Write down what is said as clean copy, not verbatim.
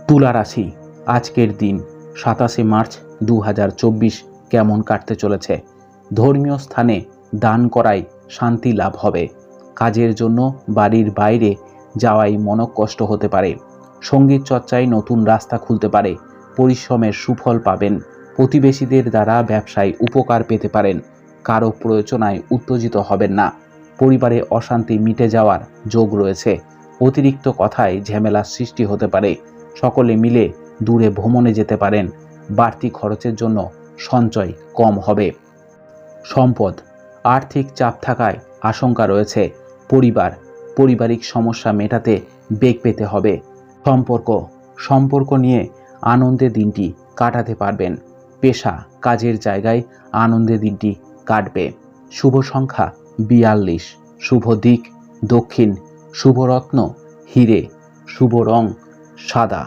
তুলা রাশি, আজকের দিন 27 মার্চ 2024 কেমন কাটতে চলেছে? ধর্মীয় স্থানে দান করায় শান্তি লাভ হবে। কাজের জন্য বাড়ির বাইরে যাওয়াই মনকষ্ট হতে পারে। সঙ্গীত চর্চায় নতুন রাস্তা খুলতে পারে। পরিশ্রমের সুফল পাবেন। প্রতিবেশীদের দ্বারা ব্যবসায় উপকার পেতে পারেন। কারো প্রয়োজনায় উত্তেজিত হবেন না। পরিবারে অশান্তি মিটে যাওয়ার যোগ রয়েছে। অতিরিক্ত কথায় ঝামেলার সৃষ্টি হতে পারে। সকলে মিলে দূরে ভ্রমণে যেতে পারেন। বাড়তি খরচের জন্য সঞ্চয় কম হবে। সম্পদ, আর্থিক চাপ থাকায় আশঙ্কা রয়েছে। পারিবারিক সমস্যা মেটাতে বেগ পেতে হবে। সম্পর্ক নিয়ে আনন্দে দিনটি কাটাতে পারবেন। পেশা, কাজের জায়গায় আনন্দে দিনটি কাটবে। শুভ সংখ্যা 42, শুভ দিক দক্ষিণ, শুভ রত্ন হিরে, শুভ রং সাদা।